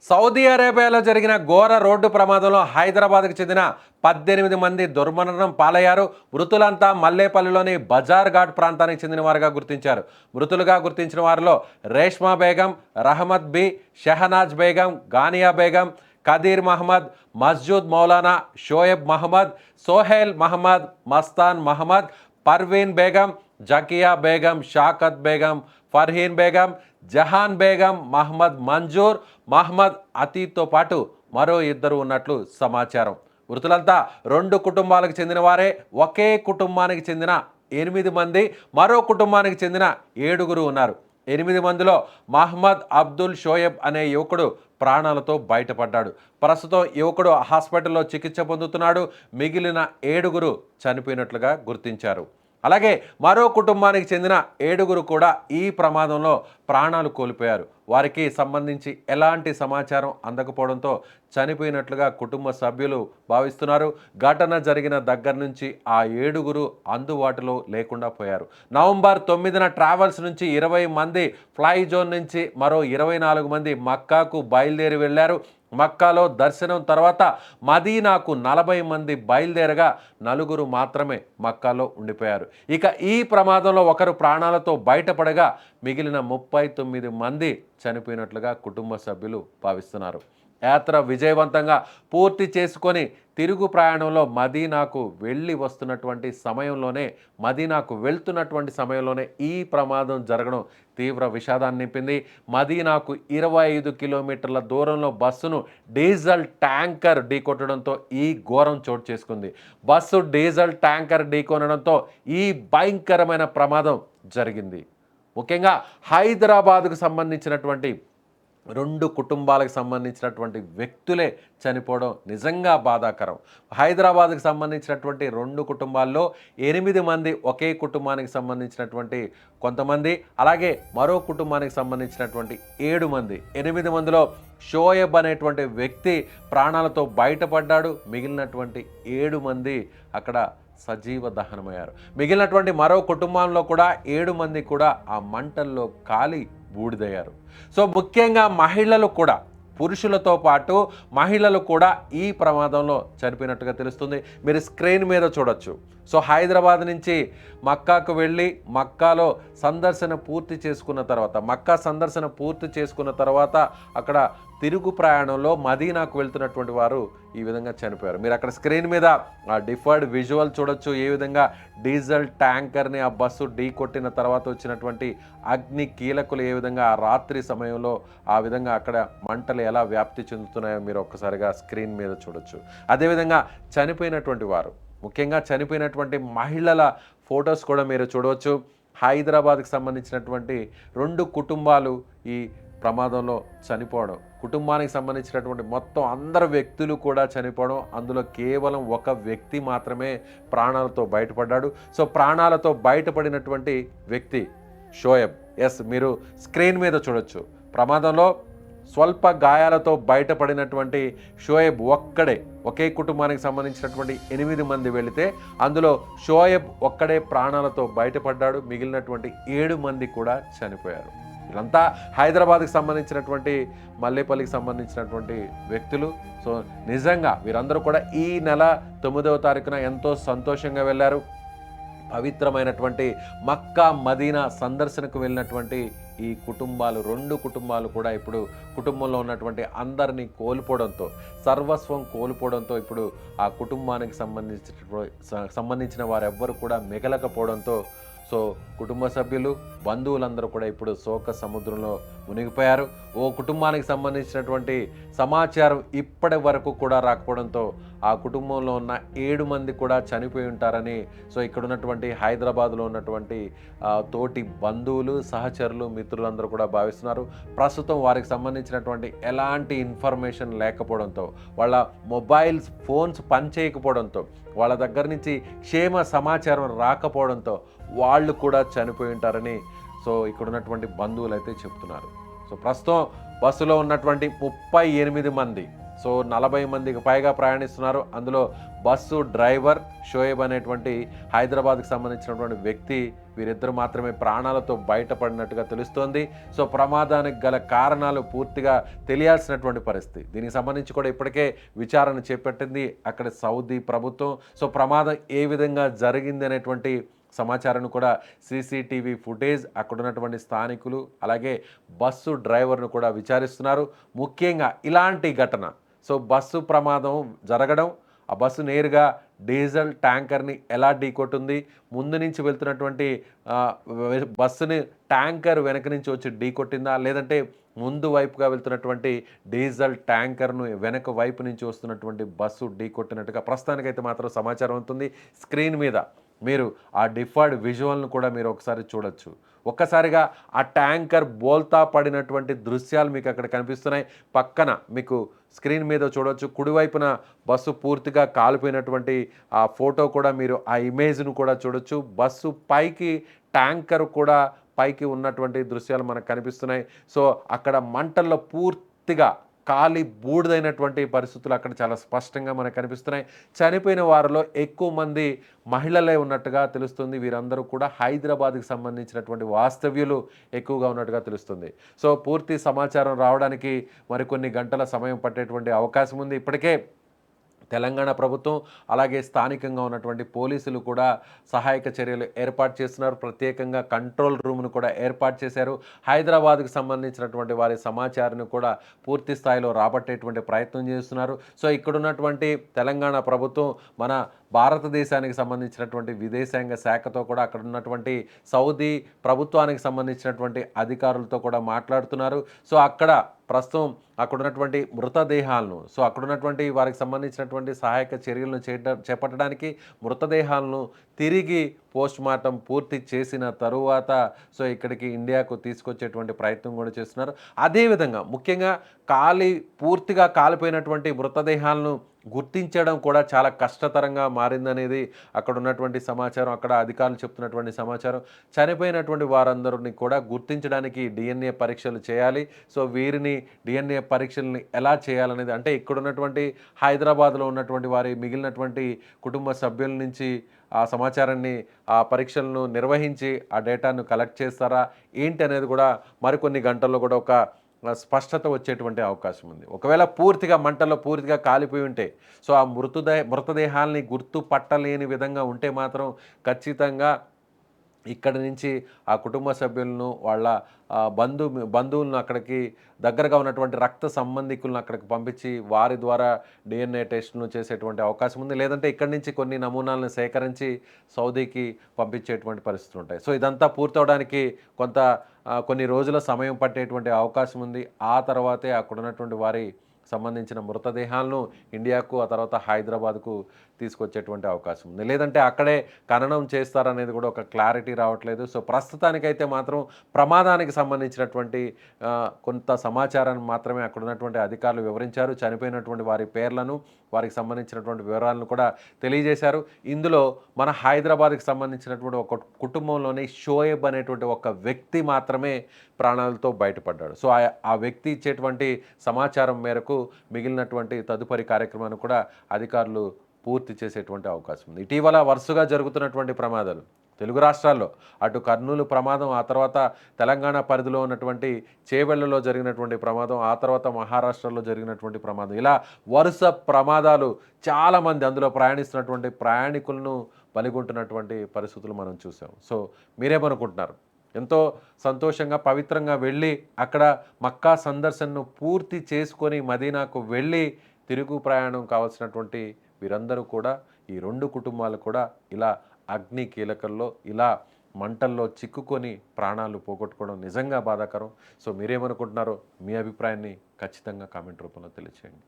Saudi అరేబియాలో జరిగిన ఘోర రోడ్డు ప్రమాదంలో హైదరాబాద్కు చెందిన 18 మంది దుర్మరణం పాలయ్యారు. మృతులంతా మల్లేపల్లిలోని బజార్ ఘాట్ ప్రాంతానికి చెందిన వారుగా గుర్తించారు. మృతులుగా గుర్తించిన వారిలో రేష్మా బేగం, రహమత్ బి, షెహనాజ్ బేగం, గానియా బేగం, కదీర్ మహమ్మద్, మస్జూద్ మౌలానా, షోయబ్ మహమ్మద్, సోహెల్ మహమ్మద్, మస్తాన్ మహమ్మద్, పర్వీన్ బేగం, జకియా బేగం, షాకత్ బేగం, ఫర్హీన్ బేగం, జహాన్ బేగం, మహమ్మద్ మంజూర్, మహమ్మద్ అతీత్తో పాటు మరో ఇద్దరు ఉన్నట్లు సమాచారం. మృతులంతా 2 కుటుంబాలకు చెందిన వారే. ఒకే కుటుంబానికి చెందిన 8 మంది, మరో కుటుంబానికి చెందిన 7 ఉన్నారు. 8 మందిలో మహమ్మద్ అబ్దుల్ షోయబ్ అనే యువకుడు ప్రాణాలతో బయటపడ్డాడు. ప్రస్తుతం యువకుడు హాస్పిటల్లో చికిత్స పొందుతున్నాడు. మిగిలిన 7 చనిపోయినట్లుగా గుర్తించారు. అలాగే మరో కుటుంబానికి చెందిన 7 కూడా ఈ ప్రమాదంలో ప్రాణాలు కోల్పోయారు. వారికి సంబంధించి ఎలాంటి సమాచారం అందకపోవడంతో చనిపోయినట్లుగా కుటుంబ సభ్యులు భావిస్తున్నారు. ఘటన జరిగిన దగ్గర నుంచి ఆ 7 అందుబాటులో లేకుండా పోయారు. నవంబర్ 9న ట్రావెల్స్ నుంచి 20 మంది ఫ్లై జోన్ నుంచి మరో 24 మంది మక్కాకు బయలుదేరి వెళ్లారు. మక్కాలో దర్శనం తర్వాత మదీనాకు 40 మంది బయలుదేరగా 4 మాత్రమే మక్కాలో ఉండిపోయారు. ఇక ఈ ప్రమాదంలో ఒకరు ప్రాణాలతో బయటపడగా మిగిలిన 39 మంది చనిపోయినట్లుగా కుటుంబ సభ్యులు భావిస్తున్నారు. యాత్ర విజయవంతంగా పూర్తి చేసుకొని తిరుగు ప్రయాణంలో మదీనాకు వెళ్తున్నటువంటి సమయంలోనే ఈ ప్రమాదం జరగడం తీవ్ర విషాదాన్ని నింపింది. మదీనాకు 25 కిలోమీటర్ల దూరంలో బస్సును డీజిల్ ట్యాంకర్ ఢీకొట్టడంతో ఈ ఘోరం చోటు చేసుకుంది. బస్సు డీజిల్ ట్యాంకర్ ఢీకొనడంతో ఈ భయంకరమైన ప్రమాదం జరిగింది. ముఖ్యంగా హైదరాబాద్కు సంబంధించినటువంటి 2 కుటుంబాలకు సంబంధించినటువంటి వ్యక్తులే చనిపోవడం నిజంగా బాధాకరం. హైదరాబాద్కు సంబంధించినటువంటి 2 కుటుంబాల్లో 8 మంది ఒకే కుటుంబానికి సంబంధించినటువంటి కొంతమంది, అలాగే మరో కుటుంబానికి సంబంధించినటువంటి 7 మంది. 8 మందిలో షోయబ్ అనేటువంటి వ్యక్తి ప్రాణాలతో బయటపడ్డాడు. మిగిలినటువంటి 7 మంది అక్కడ సజీవ దహనమయ్యారు. మిగిలినటువంటి మరో కుటుంబంలో కూడా 7 మంది కూడా ఆ మంటల్లో కాలి బూడిదయ్యారు. సో ముఖ్యంగా మహిళలు కూడా, పురుషులతో పాటు మహిళలు కూడా ఈ ప్రమాదంలో చనిపోయినట్టుగా తెలుస్తుంది. మీరు స్క్రీన్ మీద చూడొచ్చు. సో హైదరాబాద్ నుంచి మక్కాకు వెళ్ళి మక్కా సందర్శన పూర్తి చేసుకున్న తర్వాత అక్కడ తిరుగు ప్రయాణంలో మదీనాకు వెళ్తున్నటువంటి వారు ఈ విధంగా చనిపోయారు. మీరు అక్కడ స్క్రీన్ మీద ఆ డిఫర్డ్ విజువల్ చూడొచ్చు. ఏ విధంగా డీజిల్ ట్యాంకర్ని ఆ బస్సు ఢీ కొట్టిన తర్వాత వచ్చినటువంటి అగ్ని కీలకులు ఏ విధంగా ఆ రాత్రి సమయంలో ఆ విధంగా అక్కడ మంటలు ఎలా వ్యాప్తి చెందుతున్నాయో మీరు ఒక్కసారిగా స్క్రీన్ మీద చూడొచ్చు. అదేవిధంగా చనిపోయినటువంటి వారు, ముఖ్యంగా చనిపోయినటువంటి మహిళల ఫొటోస్ కూడా మీరు చూడవచ్చు. హైదరాబాద్కి సంబంధించినటువంటి 2 కుటుంబాలు ఈ ప్రమాదంలో చనిపోవడం, కుటుంబానికి సంబంధించినటువంటి మొత్తం అందరు వ్యక్తులు కూడా చనిపోవడం, అందులో కేవలం ఒక వ్యక్తి మాత్రమే ప్రాణాలతో బయటపడ్డాడు. సో ప్రాణాలతో బయటపడినటువంటి వ్యక్తి షోయబ్. ఎస్, మీరు స్క్రీన్ మీద చూడొచ్చు. ప్రమాదంలో స్వల్ప గాయాలతో బయటపడినటువంటి షోయబ్ ఒకే కుటుంబానికి సంబంధించినటువంటి 8 మంది వెళితే అందులో షోయబ్ ఒక్కడే ప్రాణాలతో బయటపడ్డాడు. మిగిలినటువంటి 7 మంది కూడా చనిపోయారు. వీళ్ళంతా హైదరాబాద్కి సంబంధించినటువంటి మల్లేపల్లికి సంబంధించినటువంటి వ్యక్తులు. సో నిజంగా వీరందరూ కూడా ఈ నెల 9వ తారీఖున ఎంతో సంతోషంగా వెళ్ళారు. పవిత్రమైనటువంటి మక్కా మదీనా సందర్శనకు వెళ్ళినటువంటి ఈ కుటుంబాలు, 2 కుటుంబాలు కూడా ఇప్పుడు కుటుంబంలో ఉన్నటువంటి అందరినీ కోల్పోవడంతో, సర్వస్వం కోల్పోవడంతో ఇప్పుడు ఆ కుటుంబానికి సంబంధించిన వారెవ్వరు కూడా మిగలకపోవడంతో సో కుటుంబ సభ్యులు, బంధువులందరూ కూడా ఇప్పుడు శోక సముద్రంలో మునిగిపోయారు. ఓ కుటుంబానికి సంబంధించినటువంటి సమాచారం ఇప్పటి వరకు కూడా రాకపోవడంతో ఆ కుటుంబంలో ఉన్న 7 మంది కూడా చనిపోయి ఉంటారని సో ఇక్కడ ఉన్నటువంటి హైదరాబాద్లో ఉన్నటువంటి తోటి బంధువులు, సహచరులు, మిత్రులందరూ కూడా భావిస్తున్నారు. ప్రస్తుతం వారికి సంబంధించినటువంటి ఎలాంటి ఇన్ఫర్మేషన్ లేకపోవడంతో, వాళ్ళ మొబైల్స్ ఫోన్స్ పనిచేయకపోవడంతో, వాళ్ళ దగ్గర నుంచి క్షేమ సమాచారం రాకపోవడంతో వాళ్ళు కూడా చనిపోయి ఉంటారని సో ఇక్కడ ఉన్నటువంటి బంధువులు అయితే చెప్తున్నారు. సో ప్రస్తుతం బస్సులో ఉన్నటువంటి 38 మంది సో 40 మందికి పైగా ప్రయాణిస్తున్నారు. అందులో బస్సు డ్రైవర్ షోయబ్ అనేటువంటి హైదరాబాద్కి సంబంధించినటువంటి వ్యక్తి, వీరిద్దరు మాత్రమే ప్రాణాలతో బయటపడినట్టుగా తెలుస్తోంది. సో ప్రమాదానికి గల కారణాలు పూర్తిగా తెలియాల్సినటువంటి పరిస్థితి. దీనికి సంబంధించి కూడా ఇప్పటికే విచారణ చేపట్టింది అక్కడ సౌదీ ప్రభుత్వం. సో ప్రమాదం ఏ విధంగా జరిగింది అనేటువంటి సమాచారాన్ని కూడా సీసీటీవీ ఫుటేజ్, అక్కడ ఉన్నటువంటి స్థానికులు, అలాగే బస్సు డ్రైవర్ను కూడా విచారిస్తున్నారు. ముఖ్యంగా ఇలాంటి ఘటన, సో బస్సు ప్రమాదం జరగడం, ఆ బస్సు నేరుగా డీజిల్ ట్యాంకర్ని ఎలా ఢీకొట్టింది, ముందు నుంచి వెళ్తున్నటువంటి బస్సుని ట్యాంకర్ వెనక నుంచి వచ్చి ఢీకొట్టిందా, లేదంటే ముందు వైపుగా వెళ్తున్నటువంటి డీజిల్ ట్యాంకర్ను వెనక వైపు నుంచి వస్తున్నటువంటి బస్సు ఢీకొట్టినట్టుగా ప్రస్తుతానికైతే మాత్రం సమాచారం అవుతుంది. స్క్రీన్ మీద మీరు ఆ డిఫర్డ్ విజువల్ను కూడా మీరు ఒకసారి చూడొచ్చు. ఒక్కసారిగా ఆ ట్యాంకర్ బోల్తా పడినటువంటి దృశ్యాలు మీకు అక్కడ కనిపిస్తున్నాయి. పక్కన మీకు స్క్రీన్ మీద చూడవచ్చు, కుడివైపున బస్సు పూర్తిగా కాలిపోయినటువంటి ఆ ఫోటో కూడా మీరు ఆ ఇమేజ్ను కూడా చూడొచ్చు. బస్సు పైకి ట్యాంకర్ కూడా పైకి ఉన్నటువంటి దృశ్యాలు మనకు కనిపిస్తున్నాయి. సో అక్కడ మంటల్లో పూర్తిగా కాలి బూడిదైనటువంటి పరిస్థితులు అక్కడ చాలా స్పష్టంగా మనకు కనిపిస్తున్నాయి. చనిపోయిన వారిలో ఎక్కువ మంది మహిళలే ఉన్నట్టుగా తెలుస్తుంది. వీరందరూ కూడా హైదరాబాద్కి సంబంధించినటువంటి వాస్తవ్యులు ఎక్కువగా ఉన్నట్టుగా తెలుస్తుంది. సో పూర్తి సమాచారం రావడానికి మరికొన్ని గంటల సమయం పట్టేటువంటి అవకాశం ఉంది. ఇప్పటికే తెలంగాణ ప్రభుత్వం అలాగే స్థానికంగా ఉన్నటువంటి పోలీసులు కూడా సహాయక చర్యలు ఏర్పాటు చేస్తున్నారు. ప్రత్యేకంగా కంట్రోల్ రూమ్ను కూడా ఏర్పాటు చేశారు. హైదరాబాద్కు సంబంధించినటువంటి వారి సమాచారాన్ని కూడా పూర్తి స్థాయిలో రాబట్టేటువంటి ప్రయత్నం చేస్తున్నారు. సో ఇక్కడున్నటువంటి తెలంగాణ ప్రభుత్వం మన భారతదేశానికి సంబంధించినటువంటి విదేశాంగ శాఖతో కూడా అక్కడ ఉన్నటువంటి సౌదీ ప్రభుత్వానికి సంబంధించినటువంటి అధికారులతో కూడా మాట్లాడుతున్నారు. సో అక్కడ ప్రస్తుతం అక్కడ ఉన్నటువంటి మృతదేహాలను, సో అక్కడున్నటువంటి వారికి సంబంధించినటువంటి సహాయక చర్యలను చేపట్టడానికి మృతదేహాలను తిరిగి పోస్ట్మార్టం పూర్తి చేసిన తరువాత సో ఇక్కడికి ఇండియాకు తీసుకొచ్చేటువంటి ప్రయత్నం కూడా చేస్తున్నారు. అదేవిధంగా ముఖ్యంగా పూర్తిగా కాలిపోయినటువంటి మృతదేహాలను గుర్తించడం కూడా చాలా కష్టతరంగా మారిందనేది అక్కడ ఉన్నటువంటి సమాచారం, అక్కడ అధికారులు చెప్తున్నటువంటి సమాచారం. చనిపోయినటువంటి వారందరిని కూడా గుర్తించడానికి డిఎన్ఏ పరీక్షలు చేయాలి. సో వీరిని డిఎన్ఏ పరీక్షల్ని ఎలా చేయాలనేది, అంటే ఇక్కడ ఉన్నటువంటి హైదరాబాద్లో ఉన్నటువంటి వారి మిగిలినటువంటి కుటుంబ సభ్యుల నుంచి ఆ సమాచారాన్ని, ఆ పరీక్షలను నిర్వహించి ఆ డేటాను కలెక్ట్ చేస్తారా ఏంటి అనేది కూడా మరికొన్ని గంటల్లో కూడా ఒక స్పష్టత వచ్చేటువంటి అవకాశం ఉంది. ఒకవేళ పూర్తిగా మంటల్లో పూర్తిగా కాలిపోయి ఉంటే, సో ఆ మృతదేహాల్ని గుర్తుపట్టలేని విధంగా ఉంటే మాత్రం ఖచ్చితంగా ఇక్కడి నుంచి ఆ కుటుంబ సభ్యులను, వాళ్ళ బంధువులను అక్కడికి దగ్గరగా ఉన్నటువంటి రక్త సంబంధికులను అక్కడికి పంపించి వారి ద్వారా డిఎన్ఏ టెస్ట్ను చేసేటువంటి అవకాశం ఉంది. లేదంటే ఇక్కడి నుంచి కొన్ని నమూనాలను సేకరించి సౌదీకి పంపించేటువంటి పరిస్థితులు ఉంటాయి. సో ఇదంతా పూర్తవడానికి కొన్ని రోజుల సమయం పట్టేటువంటి అవకాశం ఉంది. ఆ తర్వాతే అక్కడ ఉన్నటువంటి వారి సంబంధించిన మృతదేహాలను ఇండియాకు, ఆ తర్వాత హైదరాబాద్కు తీసుకొచ్చేటువంటి అవకాశం ఉంది. లేదంటే అక్కడే ఖననం చేస్తారనేది కూడా ఒక క్లారిటీ రావట్లేదు. సో ప్రస్తుతానికైతే మాత్రం ప్రమాదానికి సంబంధించినటువంటి కొంత సమాచారాన్ని మాత్రమే అక్కడ ఉన్నటువంటి అధికారులు వివరించారు. చనిపోయినటువంటి వారి పేర్లను, వారికి సంబంధించినటువంటి వివరాలను కూడా తెలియజేశారు. ఇందులో మన హైదరాబాద్కి సంబంధించినటువంటి ఒక కుటుంబంలోని షోయబ్ అనేటువంటి ఒక వ్యక్తి మాత్రమే ప్రాణాలతో బయటపడ్డాడు. సో ఆ వ్యక్తి ఇచ్చేటువంటి సమాచారం మేరకు మిగిలినటువంటి తదుపరి కార్యక్రమాన్ని కూడా అధికారులు పూర్తి చేసేటువంటి అవకాశం ఉంది. ఇటీవల వరుసగా జరుగుతున్నటువంటి ప్రమాదాలు తెలుగు రాష్ట్రాల్లో, అటు కర్నూలు ప్రమాదం, ఆ తర్వాత తెలంగాణ పరిధిలో ఉన్నటువంటి చేవెళ్లలో జరిగినటువంటి ప్రమాదం, ఆ తర్వాత మహారాష్ట్రలో జరిగినటువంటి ప్రమాదం, ఇలా వరుస ప్రమాదాలు చాలామంది అందులో ప్రయాణిస్తున్నటువంటి ప్రయాణికులను బలిగొంటున్నటువంటి పరిస్థితులు మనం చూసాం. సో మీరేమనుకుంటున్నారు? ఎంతో సంతోషంగా పవిత్రంగా వెళ్ళి అక్కడ మక్కా సందర్శనను పూర్తి చేసుకొని మదీనాకు వెళ్ళి తిరుగు ప్రయాణం కావాల్సినటువంటి వీరందరూ కూడా, ఈ 2 కుటుంబాలు కూడా ఇలా అగ్ని కీలకల్లో, ఇలా మంటల్లో చిక్కుకొని ప్రాణాలు పోగొట్టుకోవడం నిజంగా బాధాకరం. సో మీరేమనుకుంటున్నారో మీ అభిప్రాయాన్ని ఖచ్చితంగా కామెంట్ రూపంలో తెలియచేయండి.